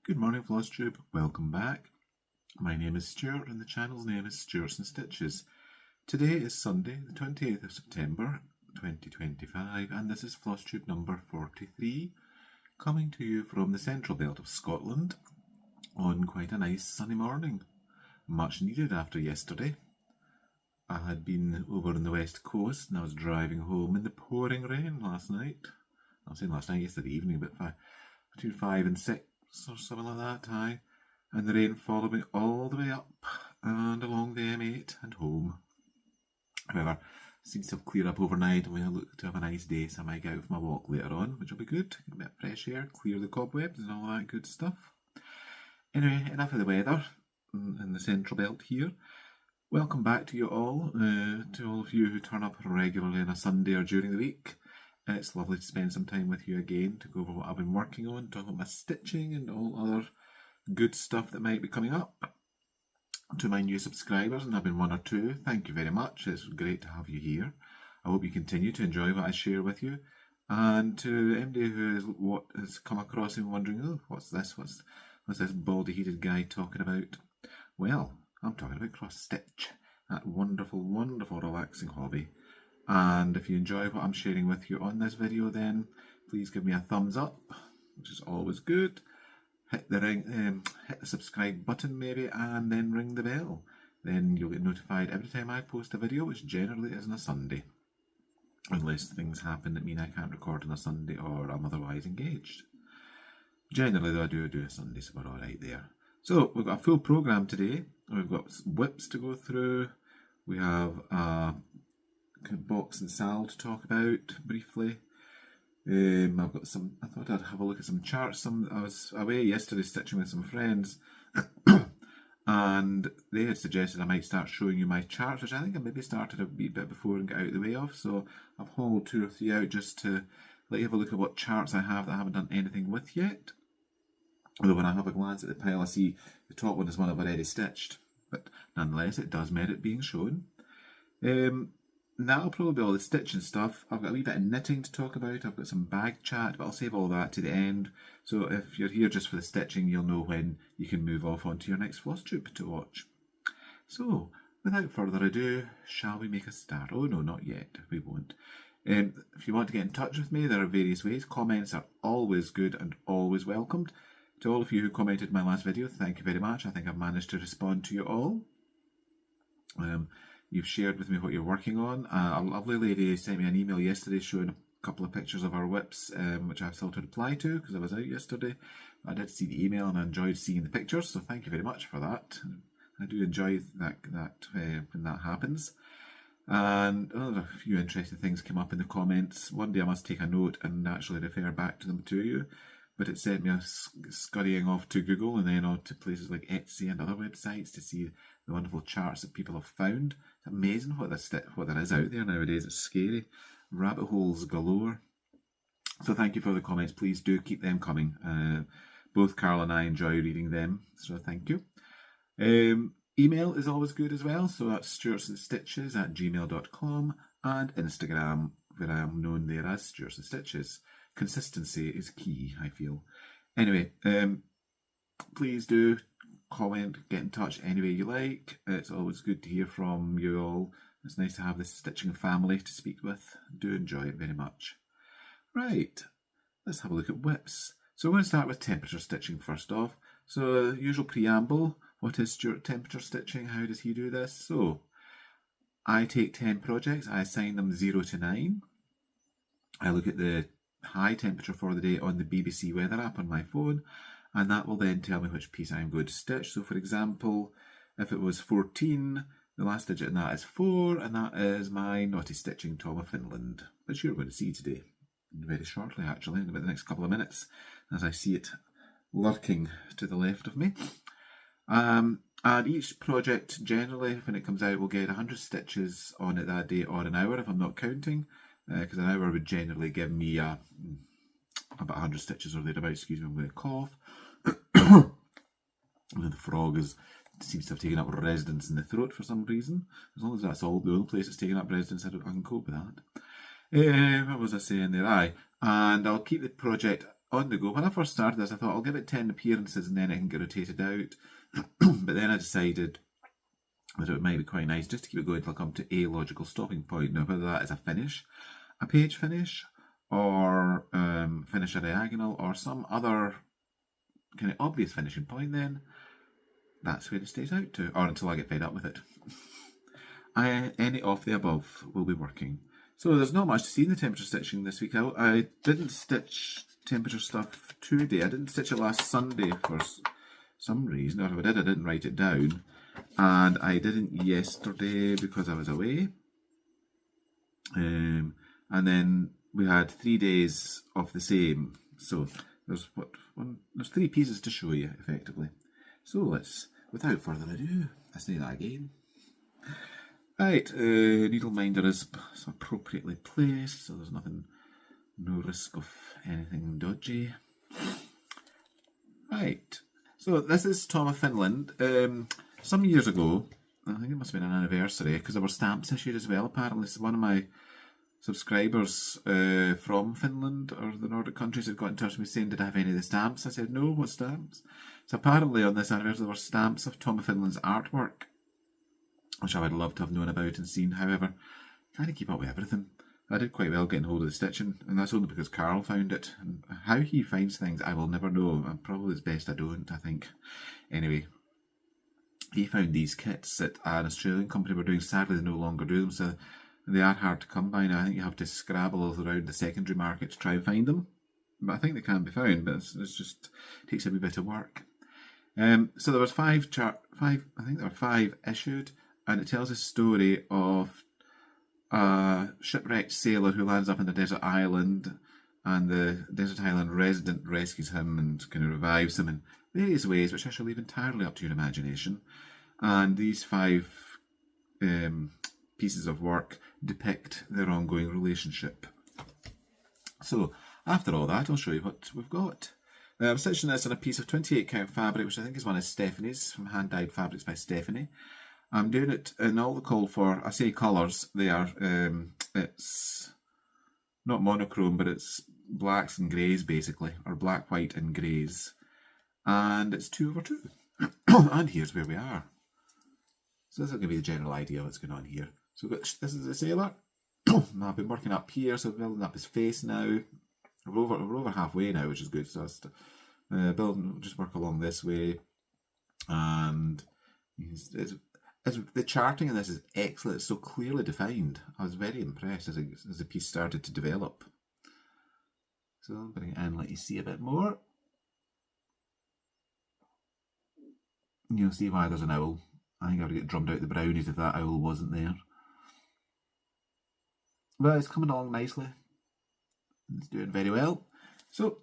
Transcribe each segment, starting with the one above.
Good morning, Flosstube. Welcome back. My name is Stuart and the channel's name is Stuarts and Stitches. Today is Sunday, the 28th of September 2025, and this is Flosstube number 43, coming to you from the central belt of Scotland on quite a nice sunny morning. Much needed after yesterday. I had been over on the west coast and I was driving home in the pouring rain last night. I'm saying last night, yesterday evening, but between 5 and 6 or something like that, aye. And the rain followed me all the way up and along the M8 and home. However, it seems to have cleared up overnight and we look to have a nice day, so I might get out for my walk later on, which will be good. Get a bit of fresh air, clear the cobwebs and all that good stuff. Anyway, enough of the weather in the central belt here. Welcome back to you all, to all of you who turn up regularly on a Sunday or during the week. It's lovely to spend some time with you again to go over what I've been working on, talk about my stitching and all other good stuff that might be coming up. To my new subscribers, and I've been one or two, thank you very much. It's great to have you here. I hope you continue to enjoy what I share with you. And to anybody who has come across and wondering, oh, what's this? What's this baldy-headed guy talking about? Well, I'm talking about cross-stitch, that wonderful, wonderful relaxing hobby. And if you enjoy what I'm sharing with you on this video, then please give me a thumbs up, which is always good. Hit the subscribe button maybe, and then ring the bell. Then you'll get notified every time I post a video, which generally is on a Sunday. Unless things happen that mean I can't record on a Sunday or I'm otherwise engaged. Generally though, I do a Sunday, so we're alright there. So we've got a full programme today. We've got whips to go through. We have a box and sal to talk about briefly. I've got some. I thought I'd have a look at some charts. I was away yesterday stitching with some friends, and they had suggested I might start showing you my charts, which I think I maybe started a wee bit before and got out of the way of. So I've hauled 2 or 3 out just to let you have a look at what charts I have that I haven't done anything with yet. Although when I have a glance at the pile, I see the top one is one I've already stitched, but nonetheless it does merit being shown. That'll probably be all the stitching stuff. I've got a wee bit of knitting to talk about. I've got some bag chat, but I'll save all that to the end. So if you're here just for the stitching, you'll know when you can move off onto your next Flosstube to watch. So, without further ado, shall we make a start? Oh no, not yet. We won't. If you want to get in touch with me, there are various ways. Comments are always good and always welcomed. To all of you who commented my last video, thank you very much. I think I've managed to respond to you all. You've shared with me what you're working on. A lovely lady sent me an email yesterday showing a couple of pictures of our whips, which I've still to reply to because I was out yesterday. I did see the email and I enjoyed seeing the pictures, so thank you very much for that. I do enjoy that when that happens. And a few interesting things came up in the comments. One day I must take a note and actually refer back to them to you. But it sent me scurrying off to Google and then on to places like Etsy and other websites to see the wonderful charts that people have found. It's amazing what there is out there nowadays. It's scary. Rabbit holes galore. So thank you for the comments. Please do keep them coming. Both Carl and I enjoy reading them, so thank you. Email is always good as well. So that's stuartsandstitches@gmail.com and Instagram, where I am known there as Stuarts and Stitches. Consistency is key, I feel. Anyway, please do comment, get in touch any way you like. It's always good to hear from you all. It's nice to have this stitching family to speak with. Do enjoy it very much. Right, let's have a look at whips. So we're going to start with temperature stitching first off. So usual preamble, what is Stuart temperature stitching? How does he do this? So I take 10 projects, I assign them 0 to 9. I look at the high temperature for the day on the BBC weather app on my phone, and that will then tell me which piece I'm going to stitch. So for example, if it was 14, the last digit in that is 4, and that is my naughty stitching Tom of Finland, which you're going to see today, very shortly actually, in about the next couple of minutes, as I see it lurking to the left of me. And each project generally, when it comes out, will get 100 stitches on it that day, or an hour if I'm not counting. Because an hour would generally give me about 100 stitches or thereabouts. Excuse me, I'm going to cough. The frog seems to have taken up residence in the throat for some reason. As long as that's all the only place it's taken up residence, I can cope with that. What was I saying there? Aye. And I'll keep the project on the go. When I first started this, I thought I'll give it 10 appearances and then it can get rotated out. But then I decided that it might be quite nice just to keep it going till I come to a logical stopping point. Now, whether that is a finish, a page finish, or finish a diagonal, or some other kind of obvious finishing point, then that's where it stays out to, or until I get fed up with it. Any of the above will be working. So there's not much to see in the temperature stitching this week. I didn't stitch temperature stuff today. I didn't stitch it last Sunday for some reason, or if I did, I didn't write it down. And I didn't yesterday because I was away. And then we had 3 days of the same. So there's there's 3 pieces to show you effectively. So let's, without further ado, let's do that again. Right, needle minder is appropriately placed, so there's no risk of anything dodgy. Right, so this is Tom of Finland. Some years ago, I think it must have been an anniversary, because there were stamps issued as well, apparently. So one of my subscribers from Finland or the Nordic countries had got in touch with me saying, did I have any of the stamps? I said, no, what stamps? So apparently on this anniversary there were stamps of Tom of Finland's artwork, which I would love to have known about and seen. However, trying to keep up with everything. I did quite well getting hold of the stitching, and that's only because Carl found it. And how he finds things, I will never know. And probably it's best I don't, I think. Anyway, he found these kits that an Australian company were doing. Sadly, they no longer do them, so they are hard to come by now. I think you have to scrabble around the secondary market to try and find them. But I think they can be found, but it's just it takes a wee bit of work. So there was I think there were 5 issued, and it tells a story of a shipwrecked sailor who lands up in a desert island, and the desert island resident rescues him and kind of revives him in various ways, which I shall leave entirely up to your imagination. And these 5 pieces of work depict their ongoing relationship. So, after all that, I'll show you what we've got. I'm stitching this on a piece of 28 count fabric, which I think is one of Stephanie's, from Hand Dyed Fabrics by Stephanie. I'm doing it in all the call for, I say colours, they are, it's not monochrome, but it's blacks and greys basically, or black, white and greys. And it's 2/2. And here's where we are. So this will give you the general idea of what's going on here. So we've got, this is the sailor. Now I've been working up here, so building up his face now. We're over halfway now, which is good. So that's just work along this way. And the charting in this is excellent. It's so clearly defined. I was very impressed as the piece started to develop. So I'll bring it in and let you see a bit more. You'll see why there's an owl. I think I would get drummed out the brownies if that owl wasn't there. But it's coming along nicely. It's doing very well. So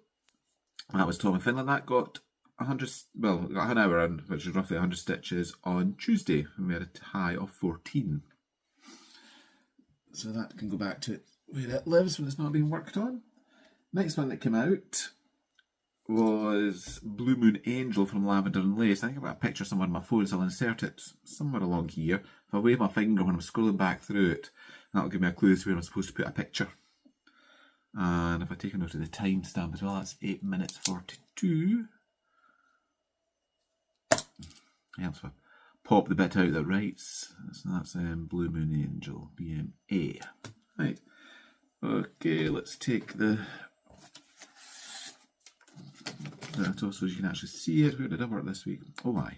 that was Tom of Finland. That got 100. Well, we got an hour in, which is roughly 100 stitches on Tuesday, and we had a high of 14. So that can go back to where it lives when it's not being worked on. Next one that came out was Blue Moon Angel from Lavender and Lace. I think I've got a picture somewhere on my phone, so I'll insert it somewhere along here. If I wave my finger when I'm scrolling back through it, that'll give me a clue as to where I'm supposed to put a picture. And if I take a note of the timestamp as well, that's 8 minutes 42. Yeah, so pop the bit out that writes. So that's Blue Moon Angel, BMA. Right. Okay, let's take the so you can actually see it. Where did I work this week? Oh my.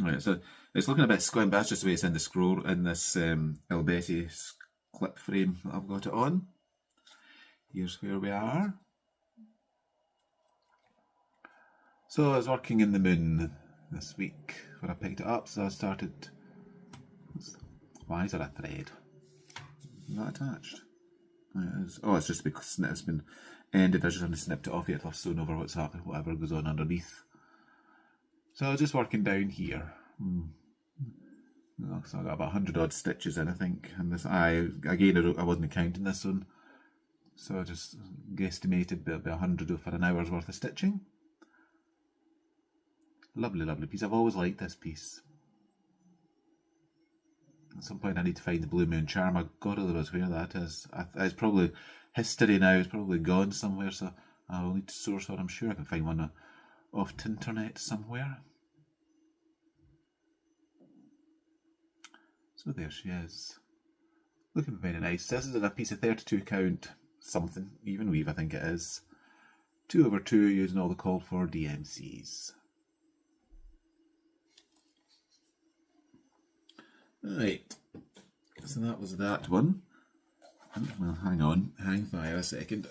Right, so it's looking a bit squint, but that's just the way it's in the scroll in this Elbetti clip frame that I've got it on. Here's where we are. So I was working in the moon this week when I picked it up, so I started. Why is there a thread? Not attached. It is. Oh, it's just because it's been ended. I just haven't snipped it off yet. I've sewn over what's happening, whatever goes on underneath. So I was just working down here. So I got about 100 odd stitches in, I think. And this, I wasn't counting this one, so I just guesstimated about 100 for an hour's worth of stitching. Lovely, lovely piece. I've always liked this piece. At some point I need to find the Blue Moon Charm. I've got to know where that is. It's probably history now is probably gone somewhere, so I will need to source one. I'm sure I can find one off the internet somewhere. So there she is. Looking very nice. This is in a piece of 32 count something, even weave I think it is. 2/2 using all the called for DMCs. Right, so that was that one. Well, hang fire a second.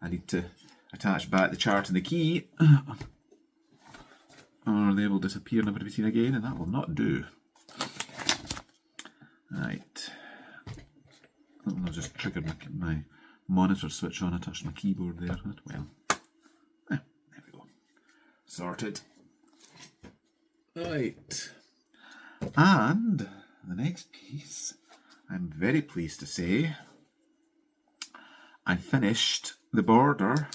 I need to attach back the chart and the key, or they will disappear and never be seen again, and that will not do. Right, I'll just trigger my monitor switch on. I touched my keyboard there. Well, there we go. Sorted. Right, and the next piece, I'm very pleased to say, I finished the border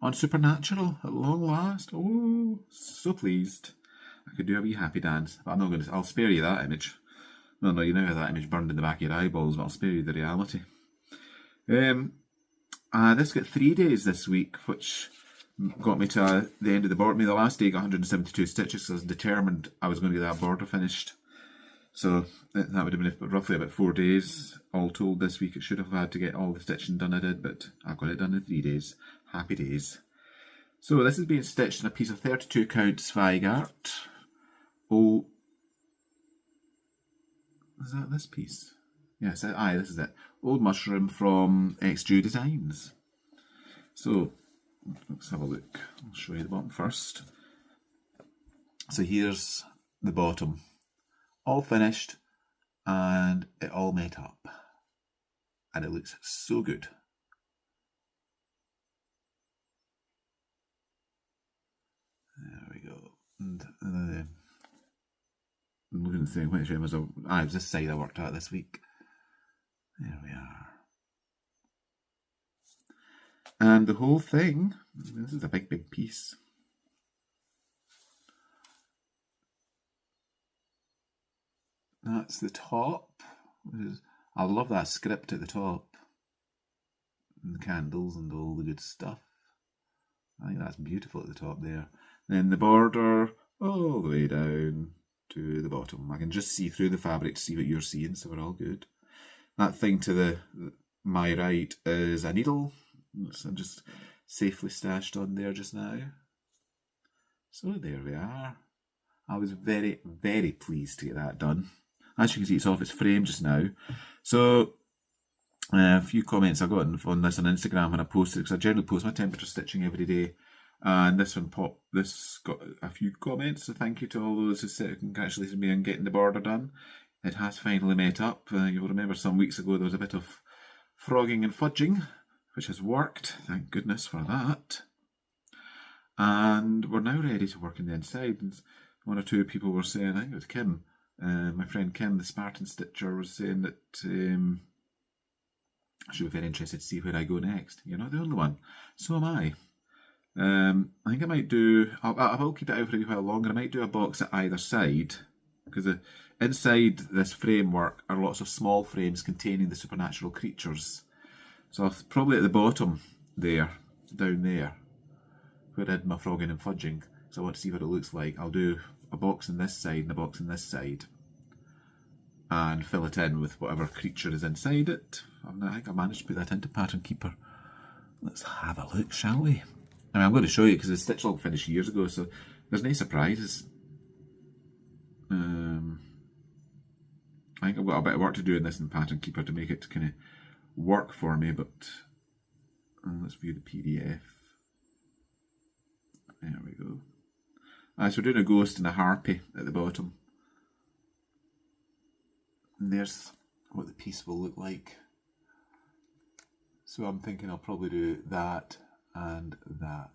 on Supernatural at long last. Oh, so pleased. I could do a wee happy dance, but I'm not going to. I'll spare you that image. No, you know how that image burned in the back of your eyeballs, but I'll spare you the reality. This got 3 days this week, which got me to the end of the border. The last day got 172 stitches, so I was determined I was going to get that border finished. So that would have been roughly about 4 days all told this week. It should have had to get all the stitching done I did, but I got it done in 3 days. Happy days. So this is being stitched in a piece of 32 count Zweigart. Oh, is that this piece? Yes, this is it. Old Mushroom from XJU Designs. So let's have a look. I'll show you the bottom first. So here's the bottom. All finished, and it all met up, and it looks so good. There we go. And I'm looking at the thing. Which it was this side I worked out this week. There we are. And the whole thing. This is a big piece. That's the top. I love that script at the top. And the candles and all the good stuff. I think that's beautiful at the top there. Then the border all the way down to the bottom. I can just see through the fabric to see what you're seeing, so we're all good. That thing to my right is a needle. It's just safely stashed on there just now. So there we are. I was very, very pleased to get that done. As you can see, it's off its frame just now. So, a few comments I got on this on Instagram when I posted, because I generally post my temperature stitching every day. And this one this got a few comments, so thank you to all those who said congratulated me on getting the border done. It has finally met up. You'll remember some weeks ago there was a bit of frogging and fudging, which has worked. Thank goodness for that. And we're now ready to work on the inside. And one or two people were saying, I think it was Kim, my friend Kim, the Spartan Stitcher, was saying that she was very interested to see where I go next. You're not the only one. So am I. I think I might do, I will keep it out for a while longer. I might do a box at either side, because inside this framework are lots of small frames containing the supernatural creatures. So I'll probably at the bottom there, down there, where I did my frogging and fudging, so I want to see what it looks like. I'll do a box on this side and a box on this side, and fill it in with whatever creature is inside it. I think I managed to put that into Pattern Keeper. Let's have a look, shall we? I mean, I'm going to show you because the stitch log finished years ago, so there's no surprises. I think I've got a bit of work to do in this in Pattern Keeper to make it kind of work for me, but let's view the PDF. There we go. So we're doing a ghost and a harpy at the bottom. And there's what the piece will look like. So I'm thinking I'll probably do that and that.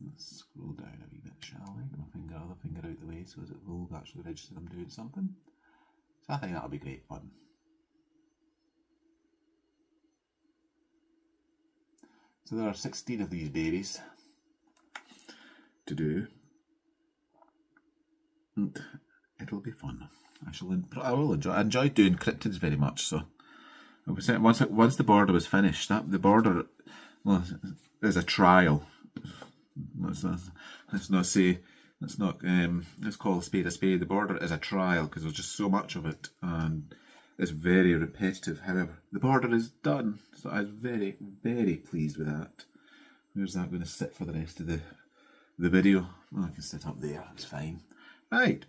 Let's scroll down a wee bit, shall we? Get my other finger out the way so that it will actually register I'm doing something. So I think that'll be great fun. So there are 16 of these babies to do. And it'll be fun. I will enjoy. I enjoy doing cryptids very much, so Once the border was finished, the border, well, is a trial. Let's call a spade a spade. The border is a trial because there's just so much of it, and it's very repetitive. However, the border is done, so I was very, very pleased with that. Where's that going to sit for the rest of the video? Well, I can sit up there, it's fine. Right.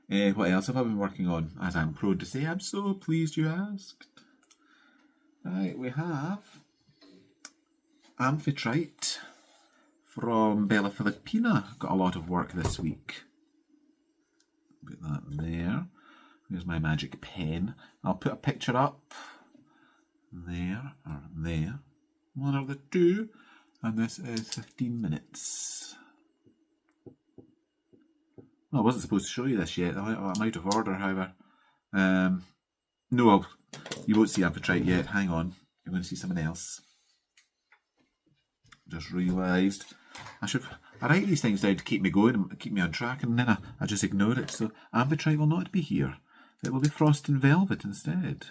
What else have I been working on? As I'm prone to say, I'm so pleased you asked. Right, we have Amprite from Bella Filipina. Got a lot of work this week. Put that there. Here's my magic pen. I'll put a picture up there or there. One or the two. And this is 15 minutes. Well, I wasn't supposed to show you this yet. I'm out of order, however. No, you won't see Amprite yet. Hang on. You're going to see someone else. Just realised I write these things down to keep me going and keep me on track, and then I just ignore it. So Amprite will not be here. It will be Frost and Velvet instead.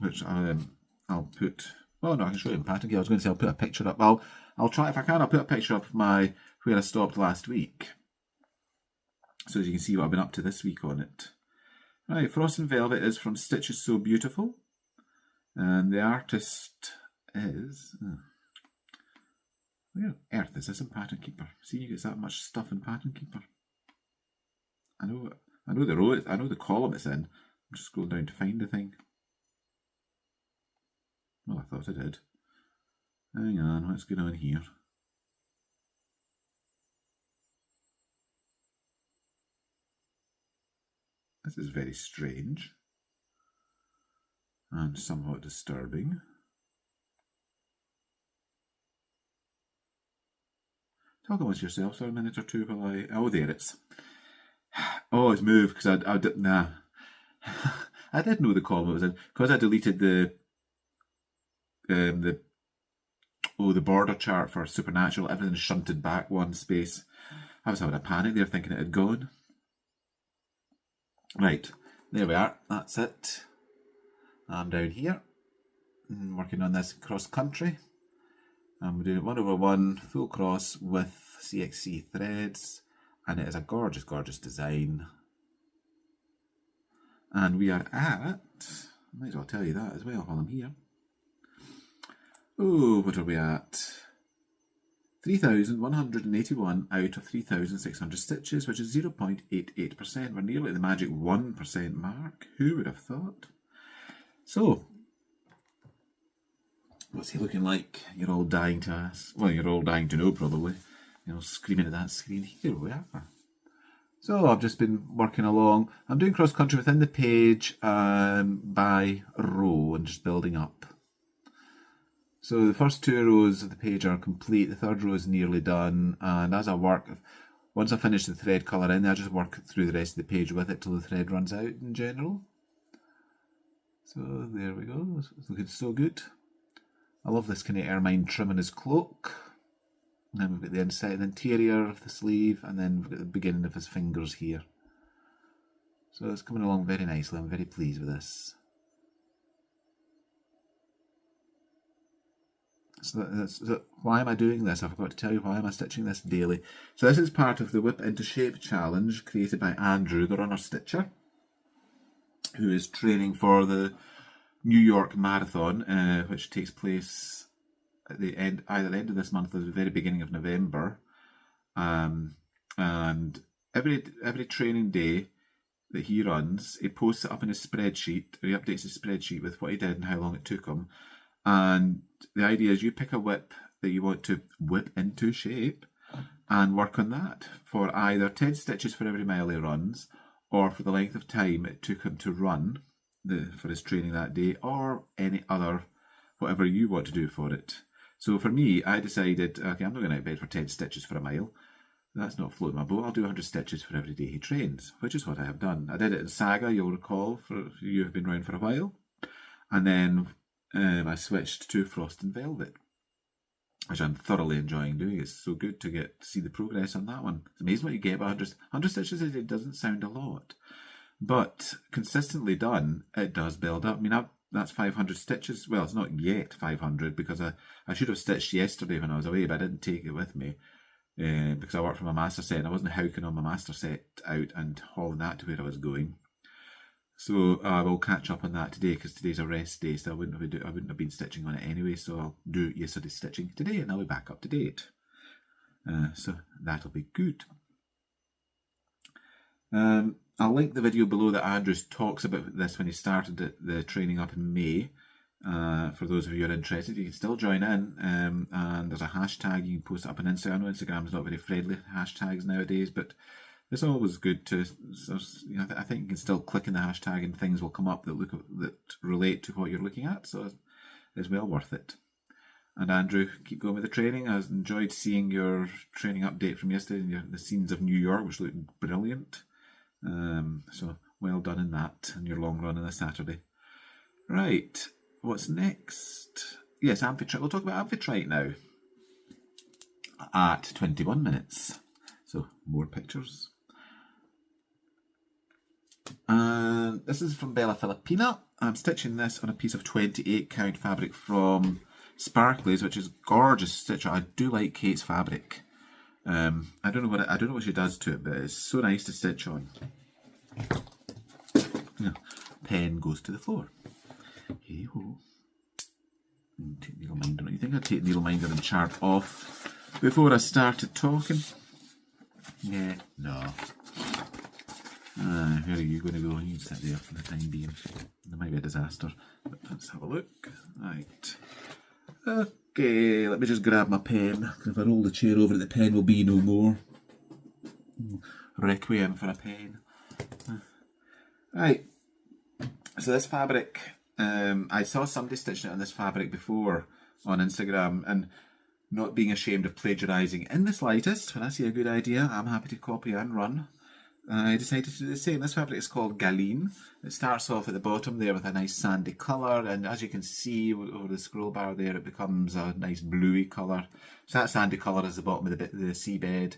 Which I'll put. Oh no, I can show you in pattern. I was going to say I'll put a picture up. I'll try if I can. I'll put a picture up of where I stopped last week, so as you can see what I've been up to this week on it. Right, Frost and Velvet is from Stitches So Beautiful, and the artist is. Where on earth is this in Pattern Keeper? See, you get that much stuff in Pattern Keeper. I know the row. I know the column it's in. I'm just scrolling down to find the thing. Well, I thought I did. Hang on, what's going on here? This is very strange and somewhat disturbing. Talk amongst yourselves for a minute or two while I... Oh, there it's... Oh, it's moved because I did... Nah. I did know the column it was in. Because I deleted the border chart for Supernatural, everything shunted back one space. I was having a panic there thinking it had gone. Right, there we are, that's it. I'm down here, working on this cross country. I'm doing it 1/1 full cross with CXC threads, and it is a gorgeous, gorgeous design. And we are at, I might as well tell you that as well while I'm here. Oh, what are we at? 3,181 out of 3,600 stitches, which is 0.88%. We're nearly at the magic 1% mark. Who would have thought? So, what's he looking like? You're all dying to ask. Well, you're all dying to know, probably. You know, screaming at that screen. Here we are. So, I've just been working along. I'm doing cross country within the page by row and just building up. So the first 2 rows of the page are complete, the third row is nearly done, and as I work, once I finish the thread colour in, I just work through the rest of the page with it till the thread runs out in general. So there we go, it's looking so good. I love this kind of ermine trim in his cloak. And then we've got the inside, the interior of the sleeve, and then we've got the beginning of his fingers here. So it's coming along very nicely, I'm very pleased with this. So why am I doing this? I forgot to tell you why am I stitching this daily. So this is part of the Whip Into Shape challenge created by Andrew, the runner stitcher, who is training for the New York Marathon, which takes place at the end, either the end of this month or the very beginning of November. And every training day that he runs, he posts it up in his spreadsheet, or he updates his spreadsheet with what he did and how long it took him. And the idea is you pick a whip that you want to whip into shape and work on that for either 10 stitches for every mile he runs, or for the length of time it took him to run for his training that day, or any other, whatever you want to do for it. So for me, I decided, okay, I'm not going out of bed for 10 stitches for a mile. That's not floating my boat. I'll do 100 stitches for every day he trains, which is what I have done. I did it in Saga, you'll recall, for you who have been around for a while. And then I switched to Frost and Velvet, which I'm thoroughly enjoying doing. It's so good to see the progress on that one. It's amazing what you get by 100 stitches a day. Doesn't sound a lot, but consistently done, it does build up. I mean, that's 500 stitches. Well, it's not yet 500 because I should have stitched yesterday when I was away, but I didn't take it with me because I worked from a master set and I wasn't howking on my master set out and hauling that to where I was going. So I will catch up on that today because today's a rest day, so I wouldn't have been stitching on it anyway. So I'll do yesterday's stitching today, and I'll be back up to date. So that'll be good. I'll link the video below that Andrew talks about this when he started the training up in May. For those of you who are interested, you can still join in. And there's a hashtag you can post it up on Instagram. I know Instagram's not very friendly hashtags nowadays, but it's always good to, I think you can still click in the hashtag and things will come up that relate to what you're looking at, so it's well worth it. And Andrew, keep going with the training. I enjoyed seeing your training update from yesterday, the scenes of New York, which looked brilliant. So well done in that, and your long run on a Saturday. Right, what's next? Yes, Amprite. We'll talk about Amprite now. At 21 minutes. So more pictures. And this is from Bella Filipina. I'm stitching this on a piece of 28 count fabric from Sparklies, which is gorgeous stitch. I do like Kate's fabric. I don't know what she does to it, but it's so nice to stitch on. Yeah. Pen goes to the floor. Hey ho. Take needle minder. You think I'd take needle minder and chart off before I started talking? Yeah, no. Where are you going to go? You can sit there for the time being. There might be a disaster, but let's have a look. Right. Okay, let me just grab my pen. If I roll the chair over, the pen will be no more. Requiem for a pen. Right. So this fabric, I saw somebody stitching it on this fabric before on Instagram, and not being ashamed of plagiarising in the slightest, when I see a good idea, I'm happy to copy and run. I decided to do the same. This fabric is called Galine. It starts off at the bottom there with a nice sandy colour, and as you can see over the scroll bar there, it becomes a nice bluey colour. So that sandy colour is the bottom of the seabed,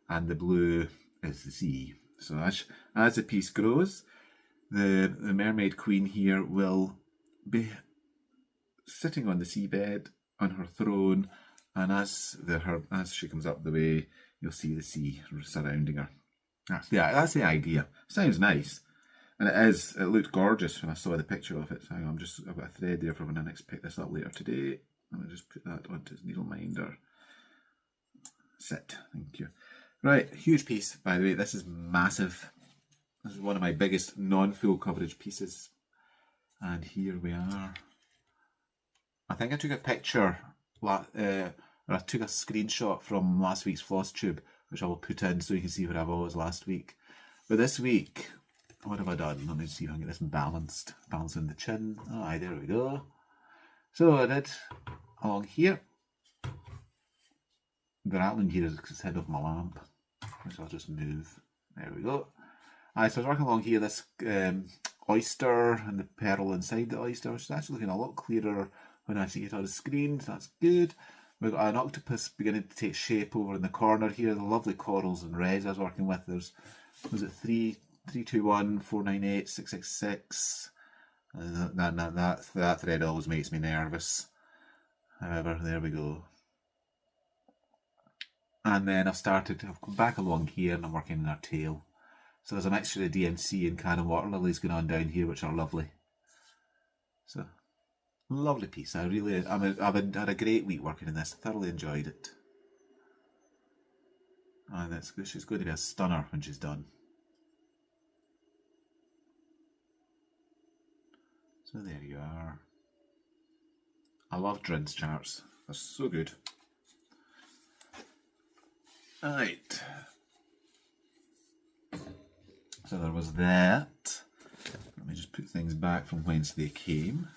and the blue is the sea. So as the piece grows, the mermaid queen here will be sitting on the seabed on her throne, and as she comes up the way, you'll see the sea surrounding her. That's the idea. Sounds nice, and it looked gorgeous when I saw the picture of it. So I've got a thread there for when I next pick this up later today. Let me just put that onto his needle minder. Sit. Thank you. Right, huge piece, by the way. This is massive. This is one of my biggest non-full coverage pieces, and here we are. I think I took a picture, or I took a screenshot from last week's Flosstube, which I will put in so you can see where I was last week. But this week, what have I done? Let me see if I can get this balanced. Balancing the chin. Aye, there we go. So I did along here. The rattling here is the head of my lamp, which I'll just move. There we go. Aye, so I was working along here, this oyster and the pearl inside the oyster, which is actually looking a lot clearer when I see it on the screen, so that's good. We've got an octopus beginning to take shape over in the corner here. The lovely corals and reds I was working with. Was it 321 498 666? That thread always makes me nervous. However, there we go. And then I've come back along here and I'm working in our tail. So there's a mixture of DMC and Cannon water lilies going on down here, which are lovely. So. Lovely piece. I've had a great week working in this. I thoroughly enjoyed it. And she's going to be a stunner when she's done. So there you are. I love Drin's charts. They're so good. Right. So there was that. Let me just put things back from whence they came.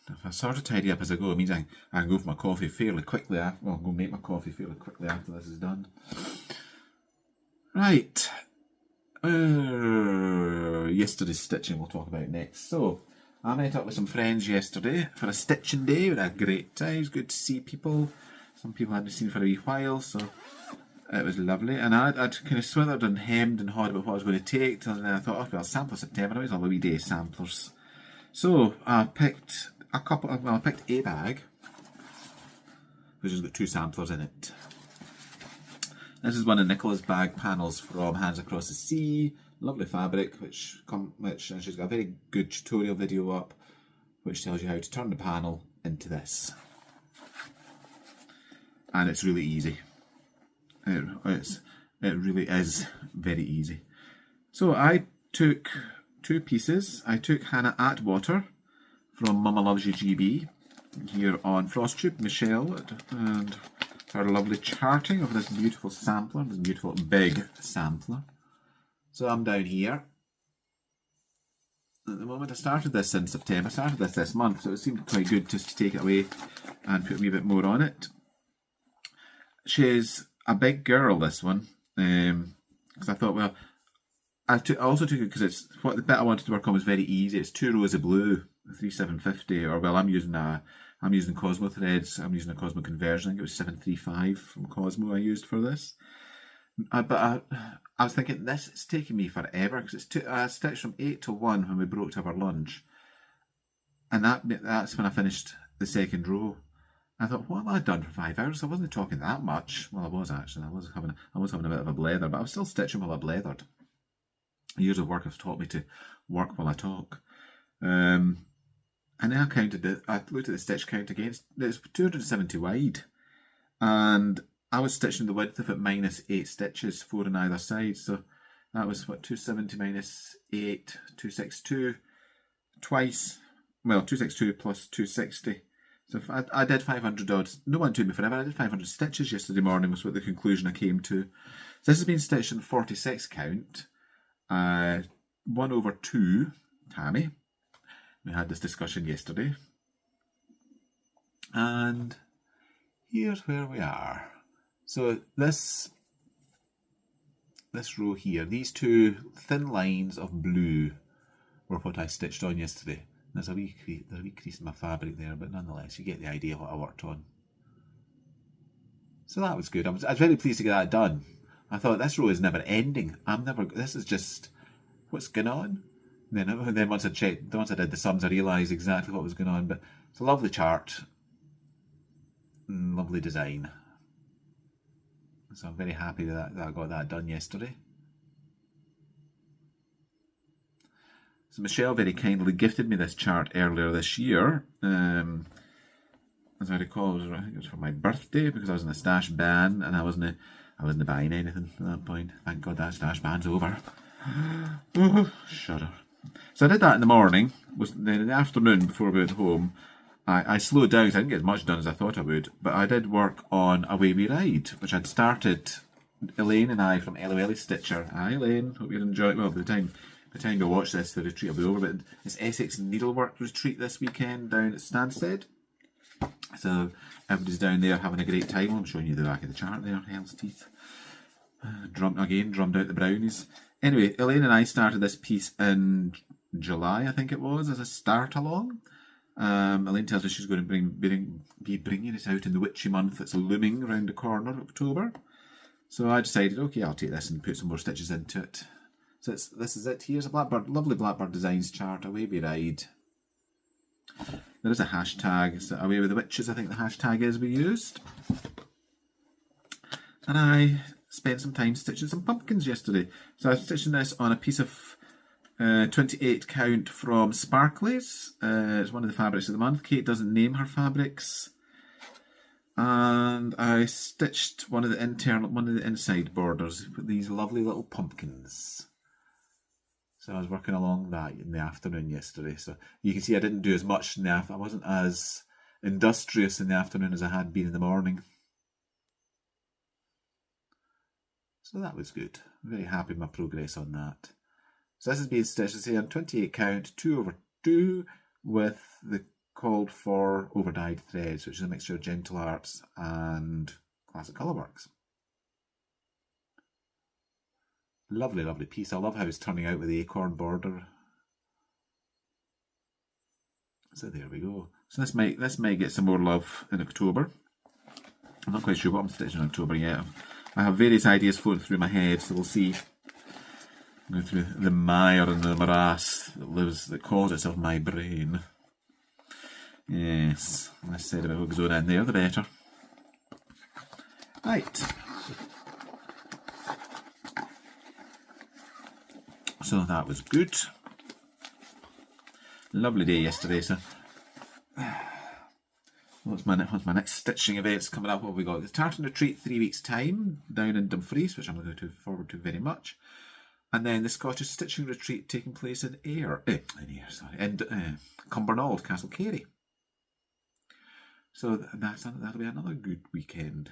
If I sort of tidy up as I go, it means I can go for my coffee fairly quickly. I'll go make my coffee fairly quickly after this is done. Right. Yesterday's stitching we'll talk about next. So, I met up with some friends yesterday for a stitching day. We had a great time. It was good to see people. Some people I hadn't seen for a wee while. So, it was lovely, and I'd kind of swithered and hemmed and hawed about what I was going to take, and then I thought, okay, I'll sample September. I always love a wee day samplers. So I picked I picked a bag, which has got 2 samplers in it. This is one of Nicola's bag panels from Hands Across the Sea. Lovely fabric, and she's got a very good tutorial video up, which tells you how to turn the panel into this. And it's really easy. It really is very easy. So I took 2 pieces. I took Hannah Atwater from Mama Loves You GB here on Flosstube, Michelle, and her lovely charting of this beautiful sampler, this beautiful big sampler. So I'm down here. At the moment, I started this in September, I started this month, so it seemed quite good just to take it away and put a wee bit more on it. She's a big girl, this one, because I thought, well, I also took it because the bit I wanted to work on was very easy. It's 2 rows of blue, 3750, or well, I'm using Cosmo threads. I'm using a Cosmo conversion. I think it was 735 from Cosmo I used for this. But I was thinking, this is taking me forever, because I stitched from 8 to 1 when we broke to have our lunch, and that's when I finished the 2nd row. I thought, what have I done for 5 hours? I wasn't talking that much. Well, I was actually. I was having a bit of a blether, but I was still stitching while I blethered. Years of work have taught me to work while I talk. And then I counted it. I looked at the stitch count again. It's 270 wide, and I was stitching the width of it minus 8 stitches, 4 on either side. So that was what, 270 minus 8, 262 twice. Well, 262 plus 260. So if I did 500 odd. No one took me forever. I did 500 stitches yesterday morning, was what the conclusion I came to. So this has been stitched in 46 count. 1/2 Tammy. We had this discussion yesterday. And here's where we are. So this row here, these 2 thin lines of blue were what I stitched on yesterday. There's a wee crease in my fabric there, but nonetheless, you get the idea of what I worked on. So that was good. I was very pleased to get that done. I thought, this row is never ending. This is just what's going on. And then once I did the sums, I realised exactly what was going on. But it's a lovely chart, lovely design. So I'm very happy that I got that done yesterday. So Michelle very kindly gifted me this chart earlier this year. As I recall, I think it was for my birthday, because I was in a stash ban and I wasn't buying anything at that point. Thank God that stash ban's over. Oh, shudder. So I did that in the morning. Then in the afternoon, before we went home, I slowed down because I didn't get as much done as I thought I would. But I did work on Away We Ride, which I'd started. Elaine and I from LOL Stitcher. Hi Elaine, hope you're enjoying. Well, by the time you watch this, the retreat will be over. But it's Essex Needlework Retreat this weekend down at Stansted. So everybody's down there having a great time. I'm showing you the back of the chart there. Hell's teeth. Drummed out the brownies. Anyway, Elaine and I started this piece in July, I think it was, as a start along. Elaine tells me she's going to be bringing it out in the witchy month that's looming around the corner, October. So I decided, okay, I'll take this and put some more stitches into it. So this is it. Here's a blackbird, lovely Blackbird Designs chart. Away we ride. There is a hashtag. So Away with the Witches, I think the hashtag is we used. And I spent some time stitching some pumpkins yesterday. So I was stitching this on a piece of 28 count from Sparklies. It's one of the fabrics of the month. Kate doesn't name her fabrics. And I stitched one of the inside borders with these lovely little pumpkins. So I was working along that in the afternoon yesterday. So you can see I didn't do as much in the afternoon. I wasn't as industrious in the afternoon as I had been in the morning. So that was good. I'm very happy with my progress on that. So this is being stitched, as I say, on 28 count, 2/2, with the called for over-dyed threads, which is a mixture of Gentle Arts and Classic Colourworks. Lovely, lovely piece. I love how it's turning out with the acorn border. So there we go. So this might get some more love in October. I'm not quite sure what I'm stitching in October yet. I have various ideas floating through my head, so we'll see. Go through the mire and the morass that calls itself my brain. Yes, I said about what goes on in there, the better. Right. So that was good. Lovely day yesterday, so what's my next stitching events coming up? What have we got? The Tartan Retreat 3 weeks time down in Dumfries, which I'm looking forward to very much. And then the Scottish Stitching Retreat taking place in Cumbernauld, Castle Carey. So that'll be another good weekend.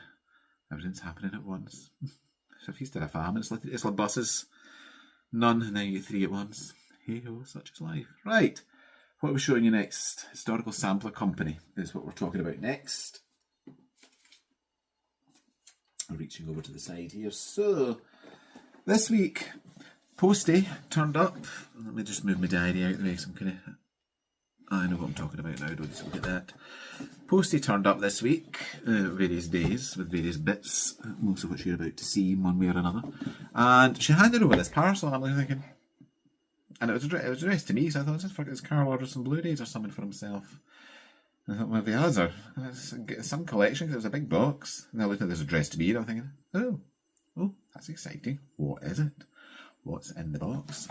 Everything's happening at once. It's a feast of a famine. It's like buses. None, and then you get 3 at once. Hey ho, such is life. Right. What are we showing you next? Historical Sampler Company is what we're talking about next. I'm reaching over to the side here. So, this week, Posty turned up. Let me just move my diary out of the way, so I'm kind of... I know what I'm talking about now, don't just look at that. Posty turned up this week, various days, with various bits, most of which you're about to see in one way or another. And she handed over this parcel, and I'm thinking... And it was addressed to me, so I thought, just forget this Carl ordered some Blu-rays or something for himself. And I thought, well, the others are some collection, because it was a big box. And I looked at this addressed to me, and I'm thinking, oh, that's exciting. What is it? What's in the box?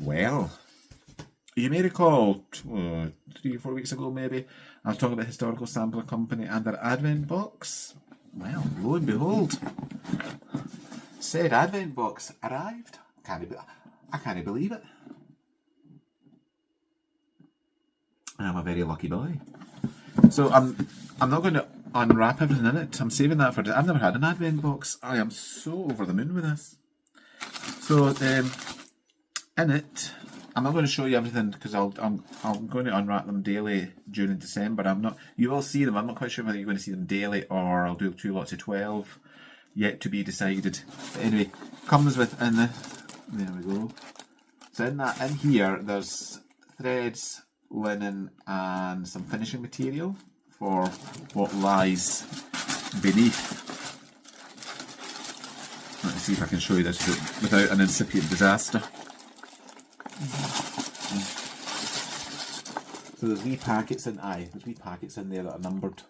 Well, you may recall 3 or 4 weeks ago, maybe, I was talking about Historical Sampler Company and their Advent box. Well, lo and behold, said Advent box arrived. I can't believe it. I'm a very lucky boy. So I'm not going to unwrap everything in it. I'm saving that for... I've never had an Advent box. I am so over the moon with this. So in it, I'm not going to show you everything because I'm going to unwrap them daily during December. I'm not... You will see them. I'm not quite sure whether you're going to see them daily or I'll do 2 lots of 12. Yet to be decided. But anyway, comes with in the... There we go. So in here, there's threads, linen, and some finishing material for what lies beneath. Let's see if I can show you this without an incipient disaster. So there's wee packets in there that are numbered.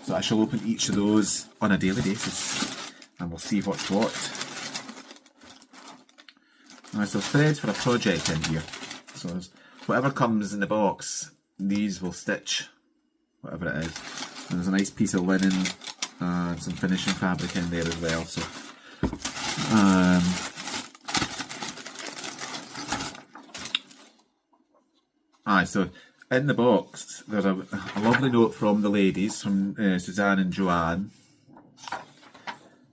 So I shall open each of those on a daily basis, and we'll see what's what. Now, so threads for a project in here. So whatever comes in the box, these will stitch whatever it is. And there's a nice piece of linen and some finishing fabric in there as well. So, so in the box there's a lovely note from the ladies, from Suzanne and Joanne.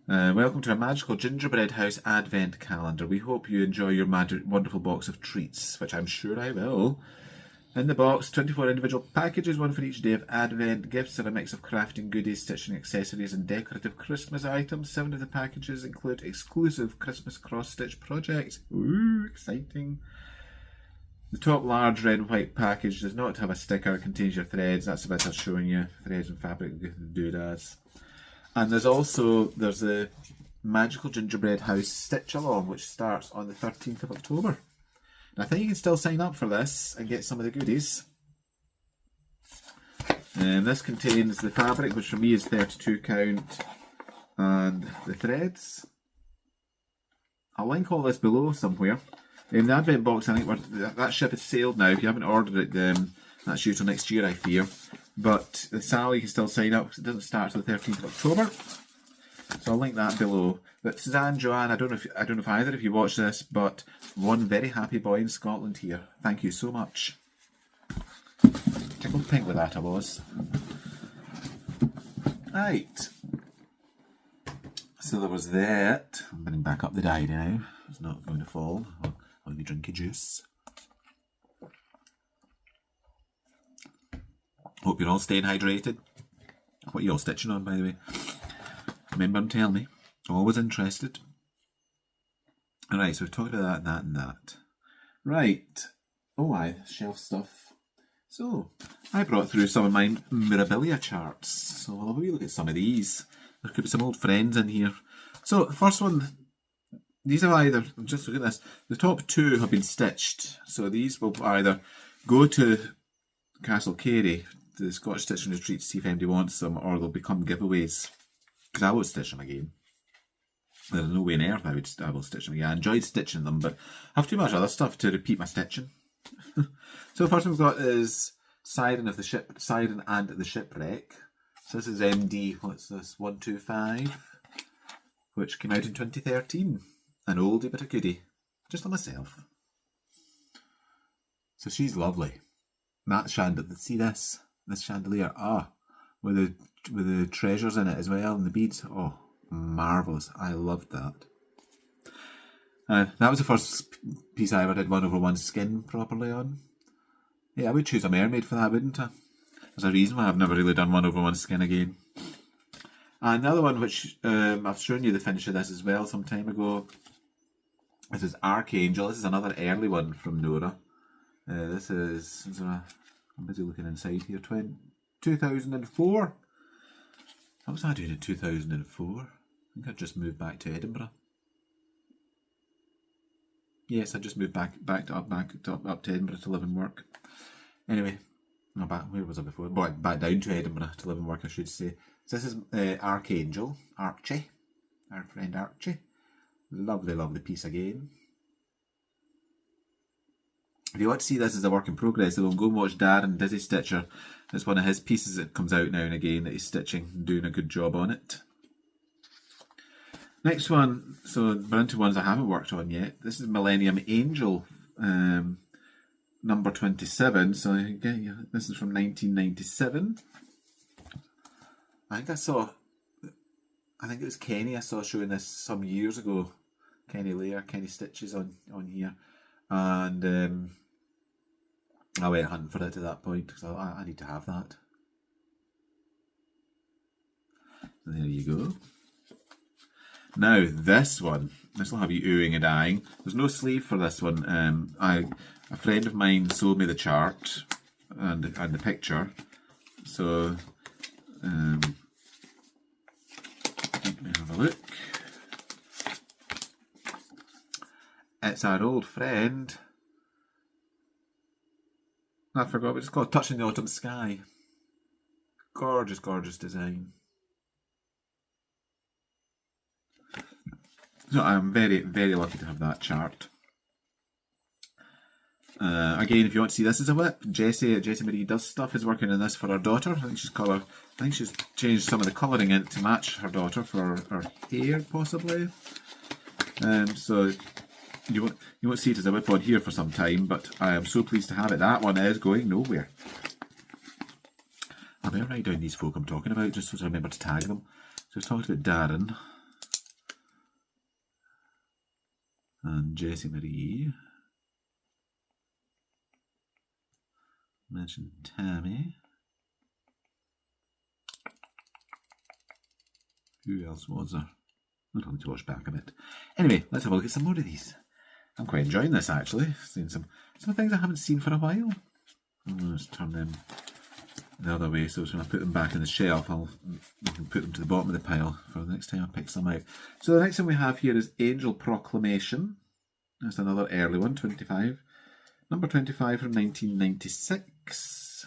Welcome to our magical gingerbread house advent calendar. We hope you enjoy your wonderful box of treats, which I'm sure I will. In the box, 24 individual packages, one for each day of Advent. Gifts are a mix of crafting goodies, stitching accessories and decorative Christmas items. 7 of the packages include exclusive Christmas cross-stitch projects. Ooh, exciting. The top large red and white package does not have a sticker. It contains your threads. That's the bit I was showing you. Threads and fabric, doodads. And there's the Magical Gingerbread House Stitch Along, which starts on the 13th of October. And I think you can still sign up for this and get some of the goodies. And this contains the fabric, which for me is 32 count, and the threads. I'll link all this below somewhere. In the Advent box, I think that ship has sailed now. If you haven't ordered it, that's due till next year, I fear. But the Sally, you can still sign up because it doesn't start till the 13th of October. So I'll link that below. But Suzanne, Joanne, I don't know if either of you watch this, but one very happy boy in Scotland here. Thank you so much. Tickled pink with that I was. Right. So there was that. I'm bringing back up the diary now. It's not going to fall. I'll be drinking juice. Hope you're all staying hydrated. What are you all stitching on, by the way? Remember and tell me. Always interested. Alright, so we've talked about that and that. Right. Oh, shelf stuff. So, I brought through some of my memorabilia charts. So we'll have a wee look at some of these. There could be some old friends in here. So the first one, these are either, just look at this, the top two have been stitched. So these will either go to Castle Carey, to the Scottish Stitching Retreat, to see if anybody wants them, or they'll become giveaways. Because I won't stitch them again. There's no way on earth I will stitch them again. I enjoyed stitching them, but I have too much other stuff to repeat my stitching. So the first one we've got is Siren and the Shipwreck. So this is MD, what's this, 125, which came out in 2013. An oldie but a goodie, just on myself. So she's lovely. That chandelier, see this chandelier, with the treasures in it as well, and the beads, oh, marvellous. I loved that. That was the first piece I ever did 1/1 skin properly on. Yeah, I would choose a mermaid for that, wouldn't I? There's a reason why I've never really done 1/1 skin again. And another one which I've shown you the finish of this as well some time ago. This is Archangel. This is another early one from Nora. This is I'm busy looking inside here. 2004. What was I doing in 2004? I think I just moved back to Edinburgh. Yes, I just moved back up to Edinburgh to live and work. Anyway, no, where was I before? Back down to Edinburgh to live and work, I should say. So this is Archangel, Archie, our friend Archie. Lovely, lovely piece again. If you want to see this as a work in progress, then go and watch Darren Dizzy Stitcher. It's one of his pieces that comes out now and again that he's stitching and doing a good job on it. Next one, so we're into ones I haven't worked on yet. This is Millennium Angel, number 27. So again, this is from 1997. I think it was Kenny I saw showing this some years ago. Kenny Lair, Kenny Stitches on here. And I went hunting for it at that point because I need to have that. And there you go. Now this one, this will have you oohing and eyeing. There's no sleeve for this one. A friend of mine sold me the chart and the picture. So let me have a look. It's our old friend. I forgot what it's called. Touching the Autumn Sky. Gorgeous, gorgeous design. So I'm very, very lucky to have that chart. Again, if you want to see this as a whip, Jessie Marie Does Stuff is working on this for her daughter. I think she's changed some of the colouring in it to match her daughter for her hair, possibly. So you won't see it as a whip on here for some time, but I am so pleased to have it. That one is going nowhere. I better write down these folk I'm talking about just so I remember to tag them. So we've talked about Darren and Jessie Marie. Mentioned Tammy. Who else was there? I'll have to watch back a bit. Anyway, let's have a look at some more of these. I'm quite enjoying this actually. Seeing some things I haven't seen for a while. Let's turn them the other way so when I put them back in the shelf, I can put them to the bottom of the pile for the next time I pick some out. So the next one we have here is Angel Proclamation. That's another early one, 25. Number 25 from 1996.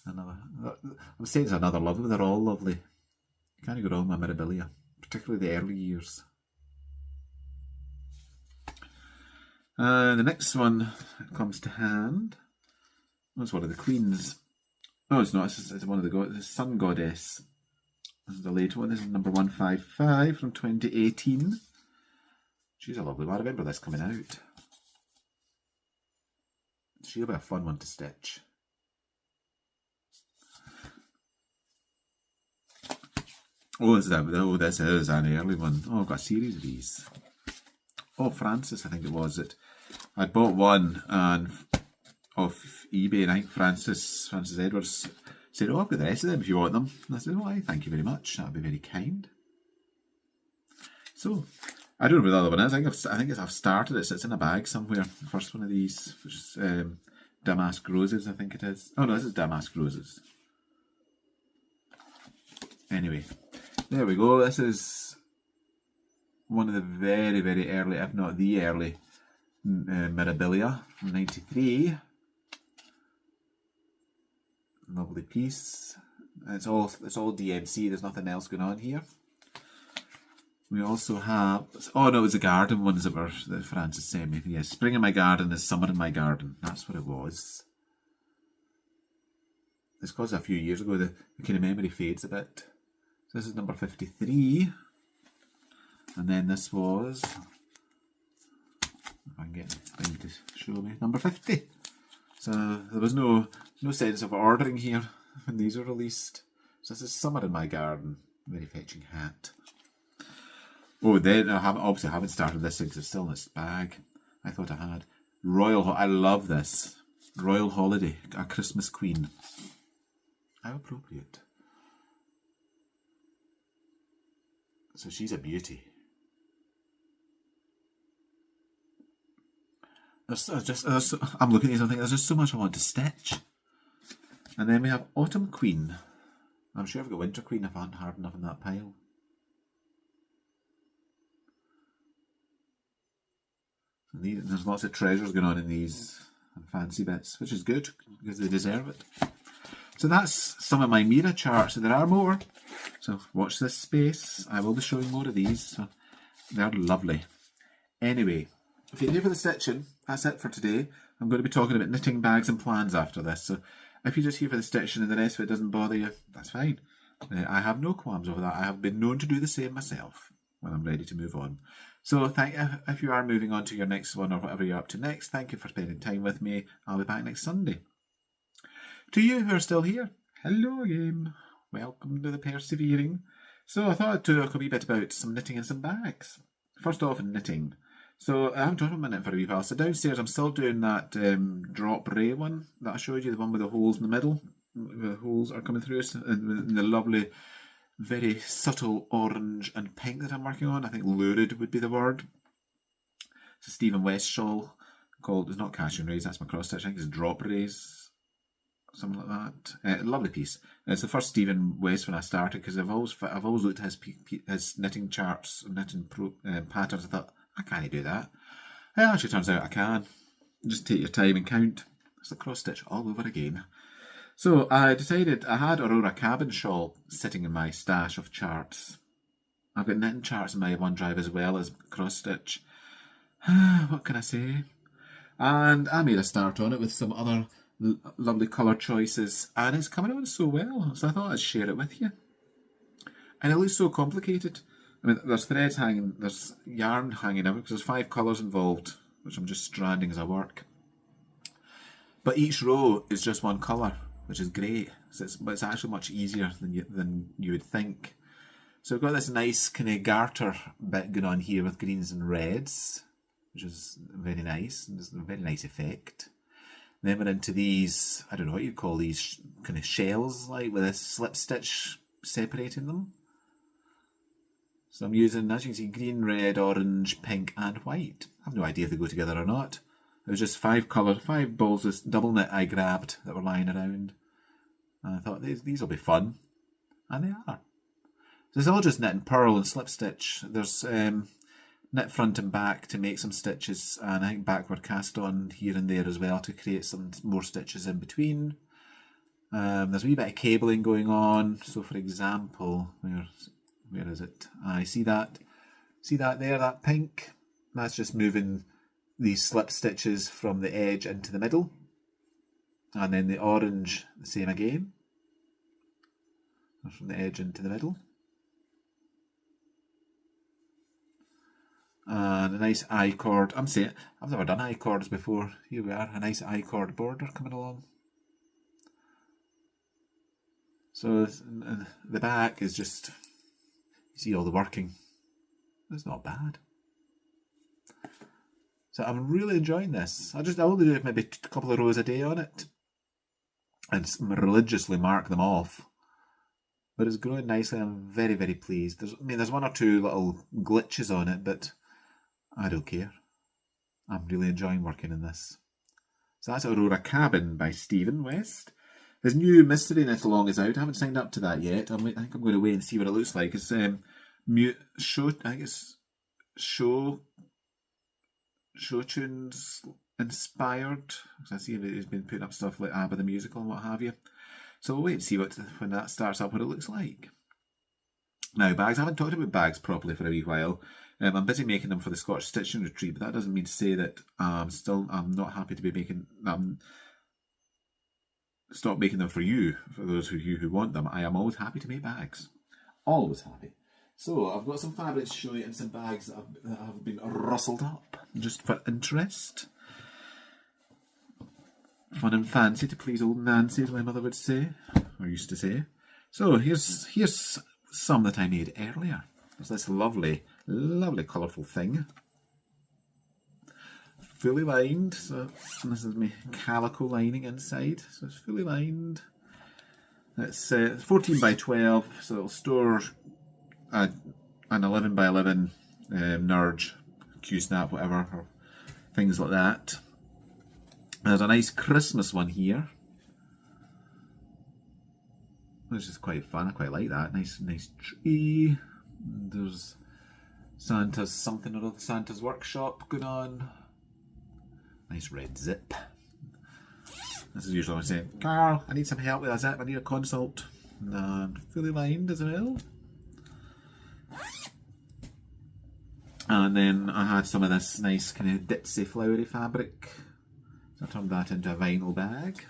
I'm saying it's another lovely, they're all lovely. You can't go wrong with my Mirabilia, particularly the early years. The next one comes to hand. That's one of the queens. No, it's not. It's one of the Sun Goddess. This is the later one. This is number 155 from 2018. She's a lovely one. I remember this coming out. She'll be a fun one to stitch. This is an early one. Oh, I've got a series of these. Oh, Francis, I think it was it. I bought one off eBay, and I think Francis Edwards said, "Oh, I've got the rest of them if you want them." And I said, "Oh, thank you very much. That'd be very kind." So, I don't know what the other one is. I think I've started it. It's in a bag somewhere. The first one of these, which is Damask Roses, I think it is. Oh no, this is Damask Roses. Anyway, there we go. This is one of the very, very early, if not the early, Mirabilia from '93. Lovely piece. It's all DMC. There's nothing else going on here. We also have, oh no, it was the garden ones that Francis sent me. Yeah, spring in my garden is summer in my garden. That's what it was. It's because a few years ago the kind of memory fades a bit. So this is number 53. And then this was, if I can get the thing to show me, number 50. So there was no sense of ordering here when these were released. So this is summer in my garden. Very fetching hat. Oh, then I haven't started this because it's still in this bag. I thought I had. I love this. Royal Holiday, a Christmas Queen. How appropriate. So she's a beauty. I'm looking at these and I think there's just so much I want to stitch. And then we have Autumn Queen. I'm sure I've got Winter Queen if I hadn't hard enough in that pile. There's lots of treasures going on in these fancy bits, which is good because they deserve it. So that's some of my Mira charts. So there are more. So watch this space. I will be showing more of these. So they're lovely. Anyway, if you're here for the stitching, that's it for today. I'm going to be talking about knitting bags and plans after this. So if you're just here for the stitching and the rest of it doesn't bother you, that's fine. I have no qualms over that. I have been known to do the same myself when I'm ready to move on. So if you are moving on to your next one or whatever you're up to next, thank you for spending time with me. I'll be back next Sunday. To you who are still here, hello again. Welcome to the persevering. So I thought I'd talk a wee bit about some knitting and some bags. First off, knitting. So I haven't talked about knitting for a wee while. So downstairs I'm still doing that drop ray one that I showed you, the one with the holes in the middle. The holes are coming through, and the lovely, very subtle orange and pink that I'm working on. I think lurid would be the word. It's a Stephen West shawl called, it's not Cash and Rays, that's my cross stitch. I think it's Drop Rays, something like that. Lovely piece. It's the first Stephen West when I started because I've always looked at his knitting charts, knitting patterns. I thought, I can't do that. It actually turns out I can. Just take your time and count. It's the cross stitch all over again. So I decided I had Aurora Cabin shawl sitting in my stash of charts. I've got knitting charts in my OneDrive as well as cross stitch. What can I say? And I made a start on it with some other lovely colour choices, and it's coming on so well, so I thought I'd share it with you. And it looks so complicated. I mean, there's threads hanging, there's yarn hanging out because there's 5 colours involved, which I'm just stranding as I work. But each row is just one colour, which is great. So it's actually much easier than you would think. So we've got this nice kind of garter bit going on here with greens and reds, which is very nice, and it's a very nice effect. Then we're into these, I don't know what you'd call these, kind of shells, like with a slip stitch separating them. So I'm using, as you can see, green, red, orange, pink and white. I have no idea if they go together or not. It was just 5 balls of double knit I grabbed that were lying around. And I thought, these will be fun. And they are. So it's all just knit and purl and slip stitch. There's knit front and back to make some stitches, and I think backward cast on here and there as well to create some more stitches in between. There's a wee bit of cabling going on. So for example, where is it? I see that there, that pink. That's just moving these slip stitches from the edge into the middle. And then the orange, the same again. From the edge into the middle. And a nice I-cord. I've never done I-cords before. Here we are, a nice I-cord border coming along. So the back is just, you see all the working. It's not bad. So I'm really enjoying this. I only do maybe a couple of rows a day on it and religiously mark them off. But it's growing nicely. I'm very, very pleased. There's 1 or 2 little glitches on it, but I don't care. I'm really enjoying working in this. So that's Aurora Cabin by Stephen West. His new Mystery Knit Along is out. I haven't signed up to that yet. I think I'm going to wait and see what it looks like. It's I think it's show tunes inspired. I see he's been putting up stuff like ABBA the musical and what have you. So we'll wait and see when that starts up what it looks like. Now bags, I haven't talked about bags properly for a wee while. I'm busy making them for the Scotch Stitching Retreat, but that doesn't mean to say that I'm not happy to be making stop making them for you, for those of you who want them. I am always happy to make bags. Always happy. So I've got some fabrics to show you and some bags that have been rustled up just for interest. Fun and fancy to please old Nancy, as my mother would say, or used to say. So here's some that I made earlier. There's this lovely, lovely colourful thing. Fully lined, so this is my calico lining inside, so it's fully lined. It's 14 by 12, so it'll store an 11 by 11 Nurge, Q-snap, whatever, or things like that. There's a nice Christmas one here, which is quite fun. I quite like that. Nice tree. There's Santa's something or other, Santa's workshop going on. Nice red zip. This is usually what I'm saying, Carl, I need some help with a zip, I need a consult. And fully lined as well. And then I had some of this nice kind of ditzy flowery fabric. So I turned that into a vinyl bag.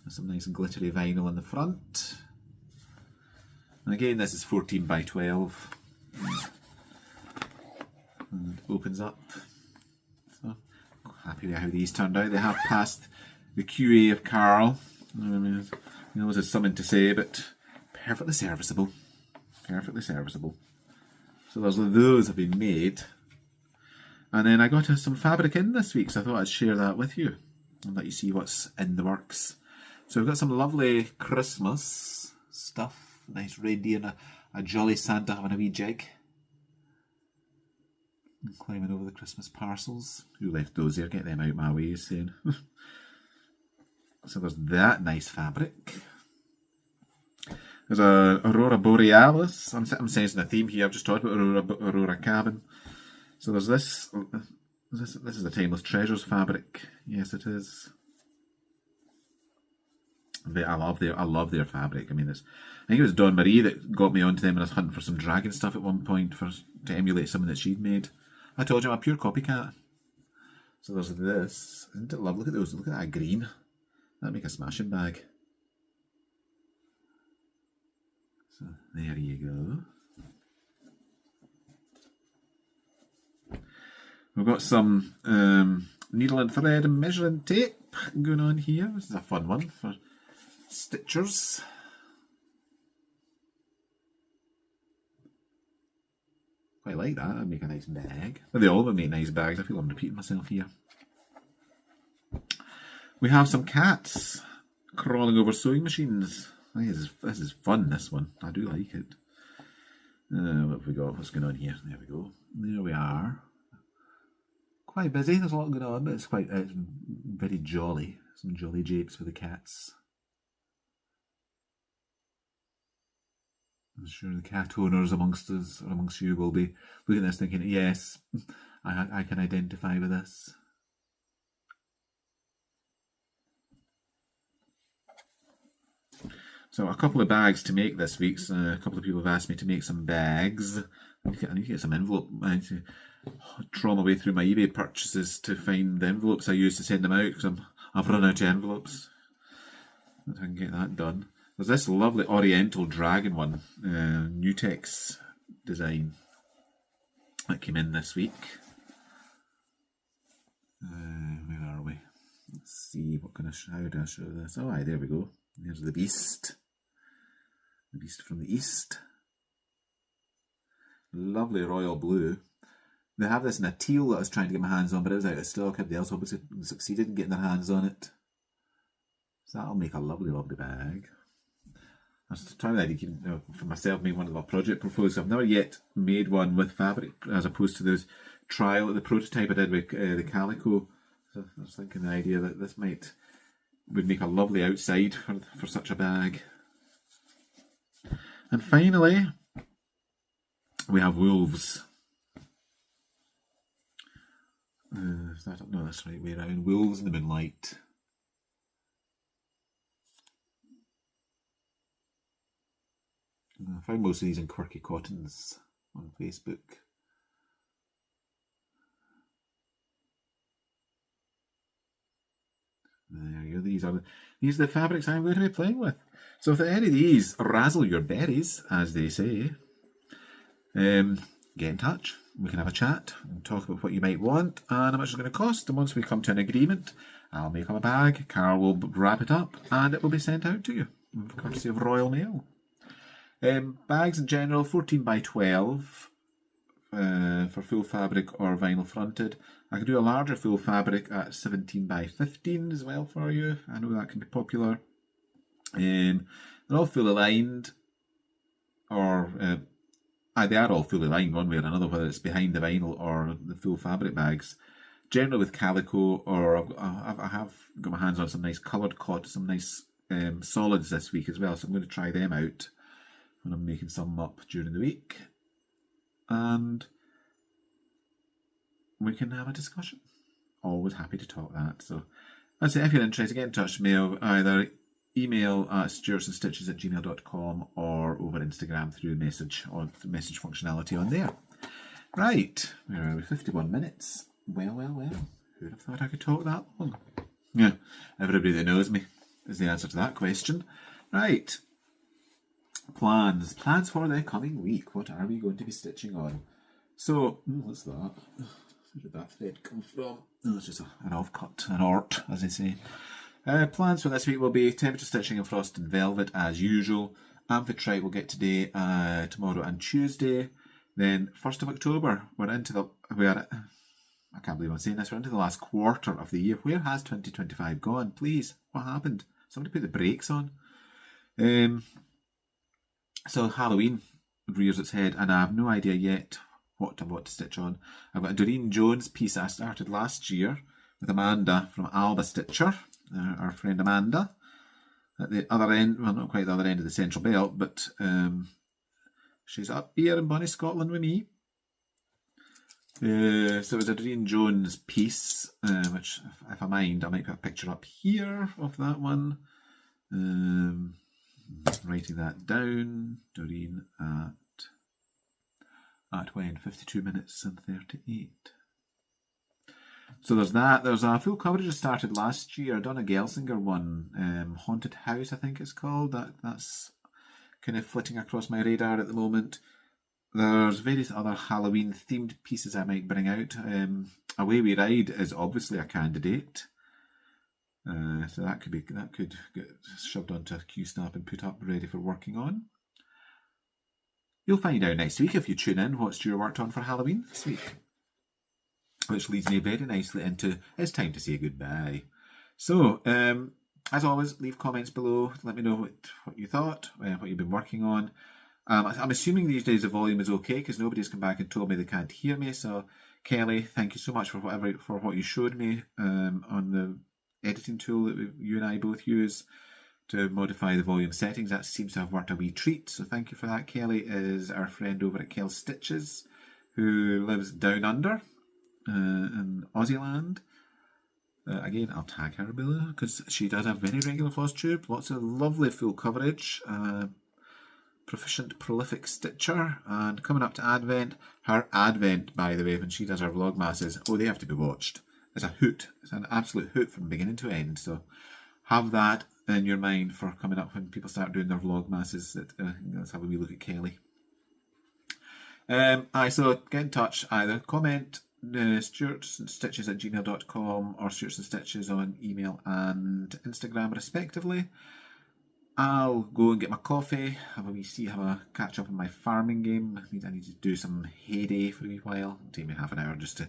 There's some nice glittery vinyl in the front. And again, this is 14 by 12. And it opens up. So happy with how these turned out. They have passed the QA of Carl. I mean, he always has something to say, but perfectly serviceable. Perfectly serviceable. So those have been made. And then I got some fabric in this week, so I thought I'd share that with you and let you see what's in the works. So we've got some lovely Christmas stuff. Nice reindeer and a jolly Santa having a wee jig. And climbing over the Christmas parcels. Who left those there? Get them out my way, saying. So there's that nice fabric. There's a Aurora Borealis. I'm sensing a theme here. I've just talked about Aurora Cabin. So there's this. This is a Timeless Treasures fabric. Yes, it is. I love their fabric. I mean, I think it was Dawn Marie that got me onto them when I was hunting for some dragon stuff at one point to emulate something that she'd made. I told you I'm a pure copycat. So there's this. Isn't it lovely? Look at those. Look at that green. That'd make a smashing bag. So there you go. We've got some needle and thread and measuring tape going on here. This is a fun one for stitchers. Quite like that. That'd make a nice bag. They all would make nice bags. I feel I'm repeating myself here. We have some cats crawling over sewing machines. I think this is fun, this one. I do like it. What have we got? What's going on here? There we go. There we are. Quite busy. There's a lot going on, but it's very jolly. Some jolly japes for the cats. I'm sure the cat owners amongst us or amongst you will be looking at this thinking, yes, I can identify with this. So a couple of bags to make this week. So a couple of people have asked me to make some bags. I need to get some envelope. I need to trawl my way through my eBay purchases to find the envelopes I use to send them out because I've run out of envelopes. I can get that done. There's this lovely Oriental Dragon one, Nutex design that came in this week. Where are we? Let's see, how do I show this? Oh, aye, there we go. There's the beast. The beast from the east. Lovely royal blue. They have this in a teal that I was trying to get my hands on, but it was out of stock. Everybody else obviously succeeded in getting their hands on it. So that'll make a lovely, lovely bag. I was trying to for myself, make one of my project portfolios. I've never yet made one with fabric, as opposed to the prototype I did with the calico. So I was thinking the idea that this would make a lovely outside for such a bag. And finally, we have wolves. No, that's the right way around. Wolves in the Moonlight. I found most of these in Quirky Cottons on Facebook. There you go. These are the fabrics I'm going to be playing with. So if any of these razzle your berries, as they say, get in touch. We can have a chat and talk about what you might want and how much it's going to cost. And once we come to an agreement, I'll make up a bag, Carl will wrap it up, and it will be sent out to you, courtesy of Royal Mail. Bags in general, 14 by 12 for full fabric or vinyl fronted. I can do a larger full fabric at 17 by 15 as well for you. I know that can be popular. They're all fully lined, or they are all fully lined one way or another, whether it's behind the vinyl or the full fabric bags. Generally with calico, or I have got my hands on some nice coloured cotton, some nice solids this week as well, so I'm going to try them out when I'm making some up during the week. And we can have a discussion. Always happy to talk that. So that's it. If you're interested, get in touch with me. Either email at stuartsandstitches@gmail.com or over Instagram through message functionality on there. Right, we're 51 minutes. Well. Who'd have thought I could talk that long? Yeah, everybody that knows me is the answer to that question. Right. Plans for the coming week. What are we going to be stitching on? So, what's that? Where did that thread come from? Oh, it's just an offcut, an art, as they say. Plans for this week will be temperature stitching in frost and velvet as usual. Amprite will get today, tomorrow and Tuesday. Then 1st of October, we're into the... I can't believe I'm saying this. We're into the last quarter of the year. Where has 2025 gone? Please, what happened? Somebody put the brakes on. So Halloween rears its head, and I have no idea yet what to stitch on. I've got a Doreen Jones piece I started last year with Amanda from Alba Stitcher, our friend Amanda, at the other end, well, not quite the other end of the Central Belt, but she's up here in Bonnie, Scotland with me. So it was a Doreen Jones piece, which, if I mind, I might put a picture up here of that one. Writing that down. Doreen at when? 52 minutes and 38. So there's that. There's a full coverage that started last year. Donna Gelsinger one, Haunted House, I think it's called. That's kind of flitting across my radar at the moment. There's various other Halloween themed pieces I might bring out. Away We Ride is obviously a candidate. So that could get shoved onto a Q-snap and put up ready for working on. You'll find out next week if you tune in what Stuart worked on for Halloween this week. Which leads me very nicely into it's time to say goodbye. So, as always, leave comments below. Let me know what you thought, what you've been working on. I'm assuming these days the volume is okay because nobody's come back and told me they can't hear me. So, Kelly, thank you so much for what you showed me on the editing tool that you and I both use to modify the volume settings. That seems to have worked a wee treat, so thank you for that. Kelly is our friend over at Kel Stitches, who lives down under in Aussieland. Again, I'll tag her below because she does a very regular floss tube, lots of lovely full coverage, proficient, prolific stitcher, and coming up to Advent. Her Advent, by the way, when she does her vlogmasses, they have to be watched. It's a hoot. It's an absolute hoot from beginning to end. So have that in your mind for coming up when people start doing their vlogmasses. Let's have a wee look at Kelly. So get in touch. Either comment stuartsandstitches@gmail.com or Stuarts and Stitches on email and Instagram respectively. I'll go and get my coffee, have a catch up on my farming game. I need to do some hay day for a wee while. It'll take me half an hour just to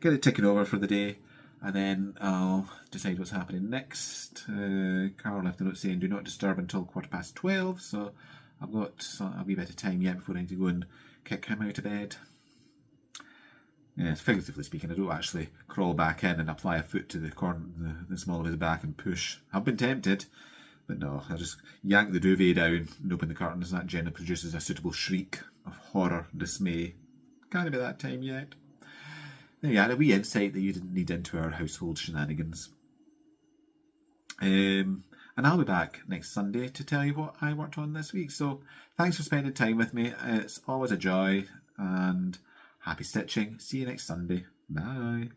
get it ticking over for the day, and then I'll decide what's happening next. Carl left a note saying do not disturb until 12:15, so I've got a wee bit of time yet before I need to go and kick him out of bed. Yes, figuratively speaking, I don't actually crawl back in and apply a foot to the small of his back and push. I've been tempted, but no, I just yank the duvet down and open the curtains, and that generally produces a suitable shriek of horror, dismay. Can't be that time yet. there you are, a wee insight that you didn't need into our household shenanigans. And I'll be back next Sunday to tell you what I worked on this week. So thanks for spending time with me. It's always a joy, and happy stitching. See you next Sunday. Bye.